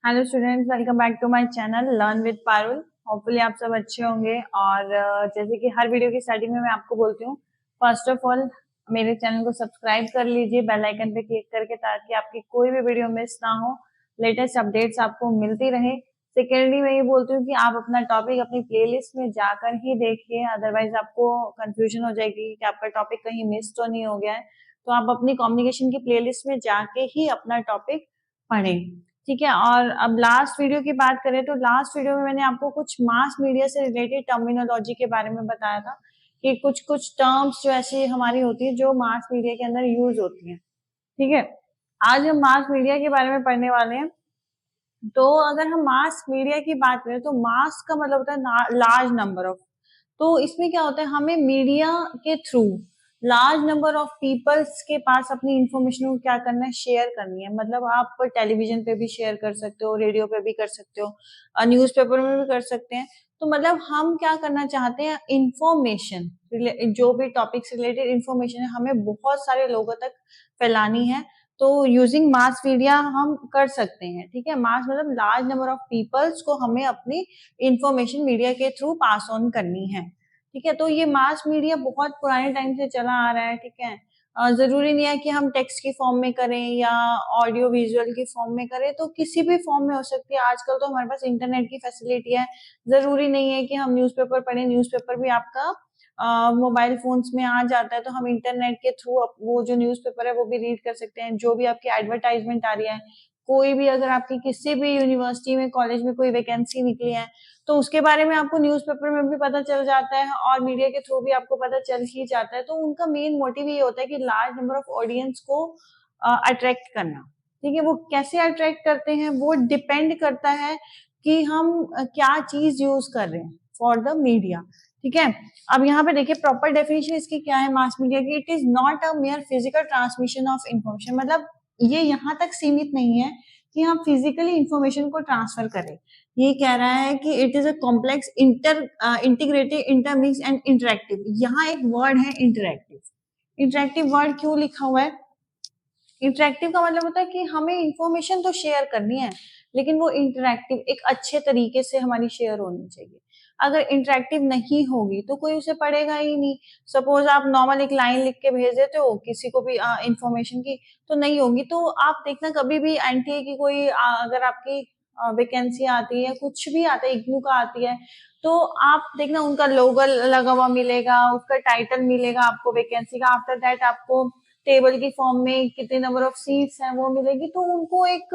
Hello students, welcome back to my channel learn with Parul. Hopefully आप सब अच्छे होंगे। और जैसे कि हर वीडियो की स्टार्टिंग में मैं आपको बोलती हूँ, फर्स्ट ऑफ ऑल मेरे चैनल को सब्सक्राइब कर लीजिए बेल आइकन पे क्लिक करके, ताकि आपकी कोई भी वीडियो मिस ना हो, लेटेस्ट अपडेट्स आपको मिलती रहे। सेकेंडली मैं ये बोलती हूँ कि आप अपना टॉपिक अपनी प्लेलिस्ट में जाकर ही देखिए, अदरवाइज आपको कंफ्यूजन हो जाएगी कि आपका टॉपिक कहीं मिस तो नहीं हो गया है। तो आप अपनी कम्युनिकेशन की प्लेलिस्ट में जाके ही अपना टॉपिक पढ़ें, ठीक है। और अब लास्ट वीडियो की बात करें तो लास्ट वीडियो में मैंने आपको कुछ मास मीडिया से रिलेटेड टर्मिनोलॉजी के बारे में बताया था कि कुछ कुछ टर्म्स जो ऐसी हमारी होती है जो मास मीडिया के अंदर यूज होती हैं, ठीक है। आज हम मास मीडिया के बारे में पढ़ने वाले हैं। तो अगर हम मास मीडिया की बात करें तो मास का मतलब होता है लार्ज नंबर ऑफ। तो इसमें क्या होता है, हमें मीडिया के through large number of peoples के पास अपनी इंफॉर्मेशन को क्या करना है, शेयर करनी है। मतलब आप टेलीविजन पे भी शेयर कर सकते हो, रेडियो पे भी कर सकते हो, न्यूज़पेपर में भी कर सकते हैं। तो मतलब हम क्या करना चाहते हैं, इंफॉर्मेशन, जो भी टॉपिक से रिलेटेड इंफॉर्मेशन है हमें बहुत सारे लोगों तक फैलानी है। तो यूजिंग मास मीडिया हम कर सकते हैं, ठीक है। मास मतलब लार्ज नंबर ऑफ पीपल्स को हमें अपनी इंफॉर्मेशन मीडिया के थ्रू पास ऑन करनी है, ठीक है। तो ये मास मीडिया बहुत पुराने टाइम से चला आ रहा है, ठीक है। जरूरी नहीं है कि हम टेक्स्ट की फॉर्म में करें या ऑडियो विजुअल की फॉर्म में करें, तो किसी भी फॉर्म में हो सकती है। आजकल तो हमारे पास इंटरनेट की फैसिलिटी है, जरूरी नहीं है कि हम न्यूज़पेपर पढ़ें। न्यूज़पेपर भी आपका मोबाइल फोन्स में आ जाता है, तो हम इंटरनेट के थ्रू वो जो न्यूज़पेपर है वो भी रीड कर सकते हैं। जो भी आपकी एडवर्टाइजमेंट आ रही है, कोई भी अगर आपकी किसी भी यूनिवर्सिटी में कॉलेज में कोई वैकेंसी निकली है, तो उसके बारे में आपको न्यूज़पेपर में भी पता चल जाता है और मीडिया के थ्रू भी आपको पता चल ही जाता है। तो उनका मेन मोटिव ये होता है कि लार्ज नंबर ऑफ ऑडियंस को अट्रैक्ट करना, ठीक है। वो कैसे अट्रैक्ट करते हैं वो डिपेंड करता है कि हम क्या चीज यूज कर रहे हैं फॉर द मीडिया, ठीक है। अब यहाँ पे देखिए प्रॉपर डेफिनेशन इसकी क्या है मास मीडिया की। It is not a mayor physical transmission of information. मतलब ये यहाँ तक सीमित नहीं है कि हम फिजिकली इंफॉर्मेशन को ट्रांसफर करें। ये कह रहा है कि it is a complex integrated intermix and interactive. यहाँ एक वर्ड है इंटरेक्टिव। इंटरेक्टिव वर्ड क्यों लिखा हुआ है? इंटरेक्टिव का मतलब होता है कि हमें इंफॉर्मेशन तो शेयर करनी है, लेकिन वो इंटरेक्टिव एक अच्छे तरीके से हमारी शेयर होनी चाहिए। अगर इंटरेक्टिव नहीं होगी तो कोई उसे पढ़ेगा ही नहीं। सपोज आप नॉर्मल एक लाइन लिख के भेज देते हो किसी को भी इंफॉर्मेशन की, तो नहीं होगी। तो आप देखना कभी भी एनटीए की कोई अगर आपकी वैकेंसी आती है, कुछ भी आता है, इग्नू का आती है, तो आप देखना उनका लोगो लगा हुआ मिलेगा, उसका टाइटल मिलेगा आपको वैकेंसी का। आफ्टर दैट आपको टेबल की फॉर्म में कितने नंबर ऑफ सीट्स हैं वो मिलेगी। तो उनको एक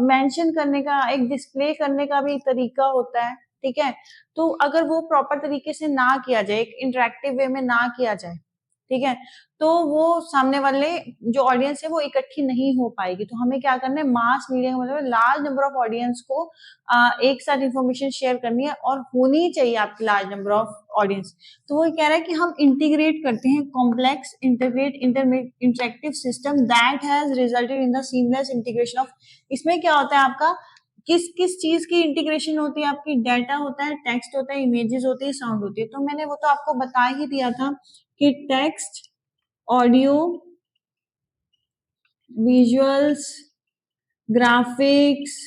मेंशन करने का, एक डिस्प्ले करने का भी तरीका होता है, ठीक है। तो अगर वो प्रॉपर तरीके से ना किया जाए, एक इंटरेक्टिव वे में ना किया जाए, ठीक है, तो वो सामने वाले जो ऑडियंस है वो इकट्ठी नहीं हो पाएगी। तो हमें क्या करना है, मास मीडिया का मतलब लार्ज नंबर ऑफ ऑडियंस को एक साथ इंफॉर्मेशन शेयर करनी है और होनी चाहिए आपकी लार्ज नंबर ऑफ ऑडियंस। तो वो कह रहा है कि हम इंटीग्रेट करते हैं complex integrate interactive system that has resulted in the seamless integration of. इसमें क्या होता है आपका, किस किस चीज की इंटीग्रेशन होती है आपकी? डाटा होता है, टेक्स्ट होता है, इमेजेस होती है, साउंड होती है। तो मैंने वो तो आपको बता ही दिया था कि text, audio, visuals, graphics,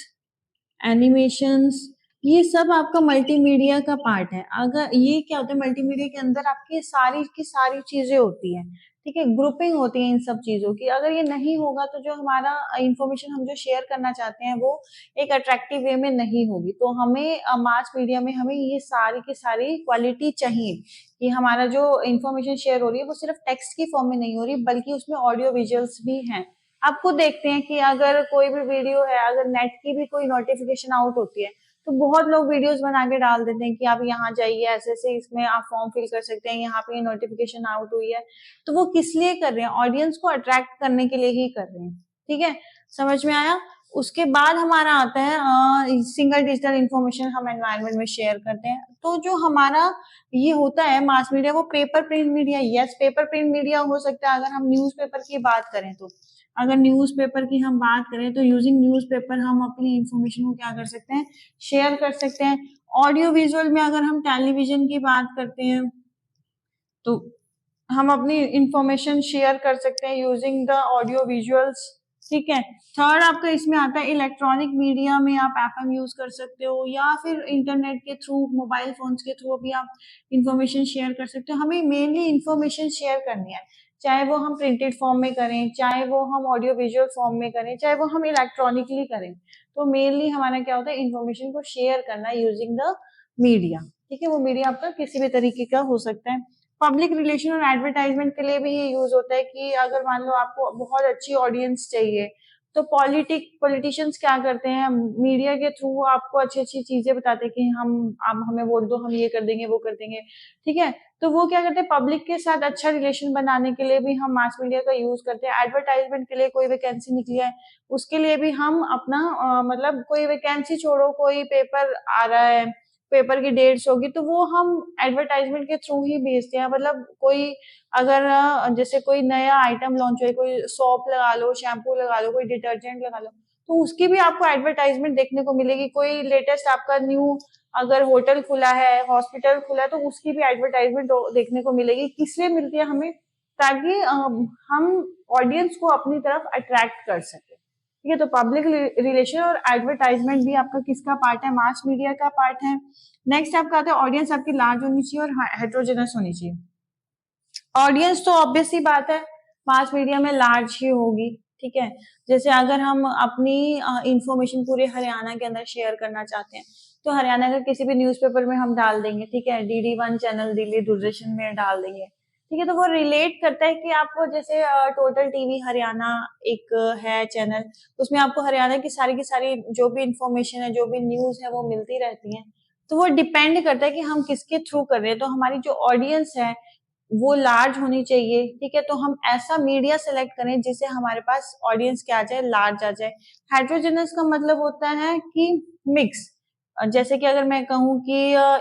animations, ये सब आपका मल्टीमीडिया का पार्ट है। अगर ये क्या होता है, मल्टीमीडिया के अंदर आपकी सारी की सारी चीजें होती हैं, ठीक है, ग्रुपिंग होती है इन सब चीजों की। अगर ये नहीं होगा तो जो हमारा इंफॉर्मेशन हम जो शेयर करना चाहते हैं वो एक अट्रैक्टिव वे में नहीं होगी। तो हमें मास मीडिया में हमें ये सारी की सारी क्वालिटी चाहिए कि हमारा जो इंफॉर्मेशन शेयर हो रही है वो सिर्फ टेक्स्ट की फॉर्म में नहीं हो रही, बल्कि उसमें ऑडियो विजुअल्स भी हैं। आपको देखते हैं कि अगर कोई भी वीडियो है, अगर नेट की भी कोई नोटिफिकेशन आउट होती है, तो बहुत लोग वीडियोस बना के डाल देते हैं कि आप यहाँ जाइए, ऐसे ऐसे इसमें आप फॉर्म फिल कर सकते हैं, यहाँ पे नोटिफिकेशन आउट हुई है। तो वो किस लिए कर रहे हैं? ऑडियंस को अट्रैक्ट करने के लिए ही कर रहे हैं, ठीक है। समझ में आया? उसके बाद हमारा आता है सिंगल डिजिटल इंफॉर्मेशन हम एनवायरनमेंट में शेयर करते हैं। तो जो हमारा ये होता है मास मीडिया, वो paper print media, yes paper print media हो सकता है। अगर हम न्यूज़पेपर की बात करें तो, अगर न्यूज़पेपर की हम बात करें तो यूजिंग न्यूज़पेपर हम अपनी इंफॉर्मेशन को क्या कर सकते हैं, शेयर कर सकते हैं। ऑडियो विजुअल में अगर हम टेलीविजन की बात करते हैं तो हम अपनी इंफॉर्मेशन शेयर कर सकते हैं यूजिंग द ऑडियो विजुअल्स, ठीक है। थर्ड आपका इसमें आता है इलेक्ट्रॉनिक मीडिया में आप एफएम यूज कर सकते हो या फिर इंटरनेट के थ्रू, मोबाइल फोन्स के थ्रू भी आप इंफॉर्मेशन शेयर कर सकते हो। हमें मेनली इंफॉर्मेशन शेयर करनी है, चाहे वो हम प्रिंटेड फॉर्म में करें, चाहे वो हम ऑडियो विजुअल फॉर्म में करें, चाहे वो हम इलेक्ट्रॉनिकली करें। तो मेनली हमारा क्या होता है, इंफॉर्मेशन को शेयर करना यूजिंग द मीडिया। ठीक है, वो मीडिया आपका किसी भी तरीके का हो सकता है। पब्लिक रिलेशन और एडवर्टाइजमेंट के लिए भी ये यूज होता है कि अगर मान लो आपको बहुत अच्छी ऑडियंस चाहिए, तो पॉलिटिशियंस क्या करते हैं, मीडिया के थ्रू आपको अच्छी अच्छी चीजें बताते हैं कि हम, आप हमें वोट दो, हम ये कर देंगे, वो कर देंगे। ठीक है, तो वो क्या करते हैं, पब्लिक के साथ अच्छा रिलेशन बनाने के लिए भी हम मास मीडिया का यूज करते हैं। एडवर्टाइजमेंट के लिए कोई वैकेंसी निकली है, उसके लिए भी हम अपना मतलब कोई वैकेंसी छोड़ो, कोई पेपर आ रहा है, पेपर की डेट्स होगी, तो वो हम एडवर्टाइजमेंट के थ्रू ही भेजते हैं। मतलब कोई अगर जैसे कोई नया आइटम लॉन्च हो, कोई सोप लगा लो, शैम्पू लगा लो, कोई डिटर्जेंट लगा लो, तो उसकी भी आपको एडवर्टाइजमेंट देखने को मिलेगी। कोई लेटेस्ट आपका न्यू अगर होटल खुला है, हॉस्पिटल खुला है, तो उसकी भी एडवर्टाइजमेंट देखने को मिलेगी। किस लिए मिलती है हमें, ताकि हम ऑडियंस को अपनी तरफ अट्रैक्ट कर सके। ठीक है, तो पब्लिक रिलेशन और एडवर्टाइजमेंट भी आपका किसका पार्ट है, मास मीडिया का पार्ट है। नेक्स्ट आपका आता है ऑडियंस आपकी लार्ज होनी चाहिए और हेट्रोजेनस होनी चाहिए। ऑडियंस तो ऑब्वियस सी बात है, मास मीडिया में लार्ज ही होगी। ठीक है, जैसे अगर हम अपनी इंफॉर्मेशन पूरे हरियाणा के अंदर शेयर करना चाहते हैं, तो हरियाणा के किसी भी न्यूज़पेपर में हम डाल देंगे। ठीक है, DD1 चैनल, दिल्ली दूरदर्शन में डाल देंगे। ठीक है, तो वो रिलेट करता है कि आपको जैसे टोटल टीवी हरियाणा एक है चैनल, उसमें आपको हरियाणा की सारी जो भी इंफॉर्मेशन है, जो भी न्यूज है, वो मिलती रहती है। तो वो डिपेंड करता है कि हम किसके थ्रू कर रहे हैं। तो हमारी जो ऑडियंस है वो लार्ज होनी चाहिए। ठीक है, तो हम ऐसा मीडिया सेलेक्ट करें जिससे हमारे पास ऑडियंस क्या आ जाए, लार्ज आ जाए। हेट्रोजेनस का मतलब होता है कि मिक्स। जैसे कि अगर मैं कहूँ कि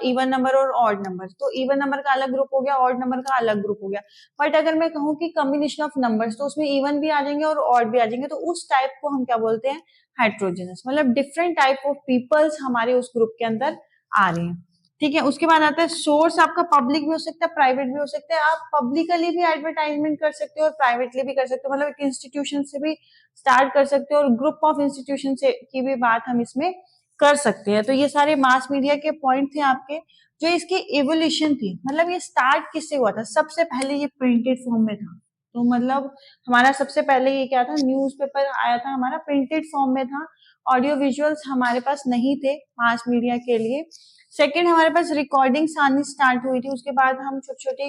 इवन नंबर और ऑड नंबर, तो इवन नंबर का अलग ग्रुप हो गया, ऑड नंबर का अलग ग्रुप हो गया। बट अगर मैं कहूँ कि कॉम्बिनेशन ऑफ नंबर्स, तो उसमें इवन भी आ जाएंगे और ऑड भी आ जाएंगे, तो उस टाइप को हम क्या बोलते हैं, हेट्रोजेनस। मतलब डिफरेंट टाइप ऑफ पीपल्स हमारे उस ग्रुप के अंदर आ रहे हैं। ठीक है, उसके बाद आता है सोर्स। आपका पब्लिक भी हो सकता है, प्राइवेट भी हो सकता है। आप पब्लिकली भी एडवर्टाइजमेंट कर सकते हो और प्राइवेटली भी कर सकते हो। मतलब एक इंस्टीट्यूशन से भी स्टार्ट कर सकते हो और ग्रुप ऑफ इंस्टीट्यूशन से की भी बात हम इसमें कर सकते हैं। तो ये सारे मास मीडिया के पॉइंट थे आपके। जो इसकी एवोल्यूशन थी, मतलब ये स्टार्ट किससे हुआ था, सबसे पहले ये प्रिंटेड फॉर्म में था। तो मतलब हमारा सबसे पहले ये क्या था, न्यूज़पेपर आया था, हमारा प्रिंटेड फॉर्म में था। ऑडियो विजुअल्स हमारे पास नहीं थे मास मीडिया के लिए। सेकंड, हमारे पास रिकॉर्डिंग्स आनी स्टार्ट हुई थी। उसके बाद हम छोटी छोटी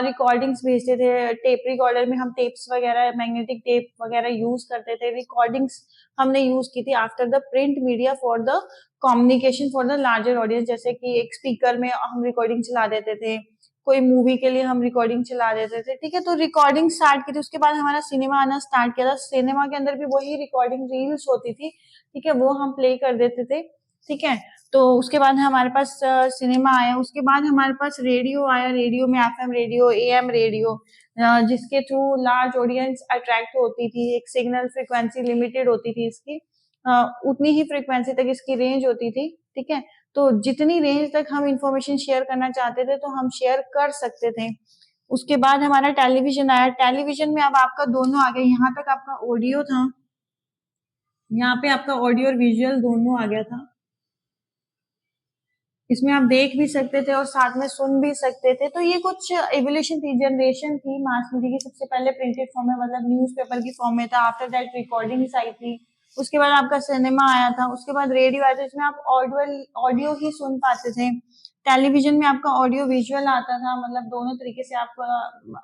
रिकॉर्डिंग्स भेजते थे। टेप रिकॉर्डर में हम टेप्स वगैरह, मैग्नेटिक टेप वगैरह यूज करते थे। रिकॉर्डिंग्स हमने यूज की थी after the print media for the communication for the larger audience. जैसे कि एक स्पीकर में हम रिकॉर्डिंग चला देते थे, कोई मूवी के लिए हम रिकॉर्डिंग चला देते थे। ठीक है, तो रिकॉर्डिंग स्टार्ट की थी। उसके बाद हमारा सिनेमा आना स्टार्ट किया था। सिनेमा के अंदर भी वही रिकॉर्डिंग रील्स होती थी। ठीक है, वो हम प्ले कर देते थे। ठीक है, तो उसके बाद हमारे पास सिनेमा आया। उसके बाद हमारे पास रेडियो आया। रेडियो में FM रेडियो, AM रेडियो, जिसके थ्रू लार्ज ऑडियंस अट्रैक्ट होती थी। एक सिग्नल फ्रीक्वेंसी लिमिटेड होती थी इसकी, उतनी ही फ्रीक्वेंसी तक इसकी रेंज होती थी। ठीक है, तो जितनी रेंज तक हम इंफॉर्मेशन शेयर करना चाहते थे, तो हम शेयर कर सकते थे। उसके बाद हमारा टेलीविजन आया। टेलीविजन में अब आपका दोनों आ गए। यहाँ तक आपका ऑडियो था, यहाँ पे आपका ऑडियो और विजुअल दोनों आ गया था। इसमें आप देख भी सकते थे और साथ में सुन भी सकते थे। तो ये कुछ एवोल्यूशन थी, जनरेशन थी मास मीडिया की। सबसे पहले प्रिंटेड फॉर्म में, मतलब न्यूज़पेपर की फॉर्म में था। आफ्टर दैट रिकॉर्डिंग्स आई थी। उसके बाद आपका सिनेमा आया था। उसके बाद रेडियो आया था, जिसमें आप ऑडियो ही सुन पाते थे। टेलीविजन में आपका ऑडियो विजुअल आता था, मतलब दोनों तरीके से आप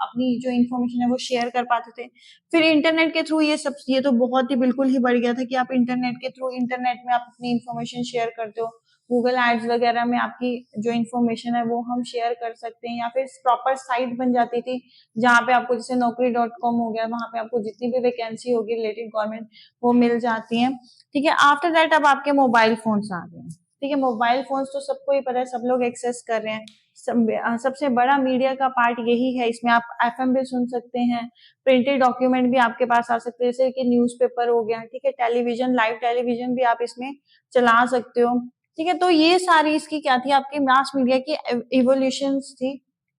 अपनी जो इन्फॉर्मेशन है वो शेयर कर पाते थे। फिर इंटरनेट के थ्रू ये तो बहुत ही बिल्कुल ही बढ़ गया था कि आप इंटरनेट के थ्रू, इंटरनेट में आप अपनी इन्फॉर्मेशन शेयर करते हो। गूगल एड्स वगैरह में आपकी जो इन्फॉर्मेशन है वो हम शेयर कर सकते हैं, या फिर प्रॉपर साइट बन जाती थी जहाँ पे आपको, जैसे naukri.com हो गया, वहां पे आपको जितनी भी वैकेंसी होगी रिलेटेड गवर्नमेंट, वो मिल जाती है। ठीक है, आफ्टर दैट अब आपके मोबाइल फोन्स आ गए हैं। ठीक है, मोबाइल फोन्स तो सबको ही पता है, सब लोग एक्सेस कर रहे हैं। सबसे बड़ा मीडिया का पार्ट यही है। इसमें आप FM भी सुन सकते हैं, प्रिंटेड डॉक्यूमेंट भी आपके पास आ सकते हैं, जैसे कि न्यूज़पेपर हो गया। ठीक है, टेलीविजन, लाइव टेलीविजन भी आप इसमें चला सकते हो। ठीक है, तो ये सारी इसकी क्या थी, आपकी मास मीडिया की इवोल्यूशंस थी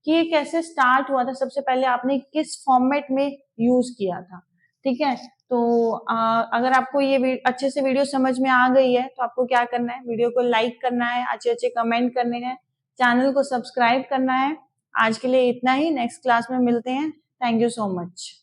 कि ये कैसे स्टार्ट हुआ था, सबसे पहले आपने किस फॉर्मेट में यूज किया था। ठीक है, तो अगर आपको ये अच्छे से वीडियो समझ में आ गई है तो आपको क्या करना है, वीडियो को लाइक करना है, अच्छे अच्छे कमेंट करने हैं, चैनल को सब्सक्राइब करना है। आज के लिए इतना ही, नेक्स्ट क्लास में मिलते हैं। Thank you so much.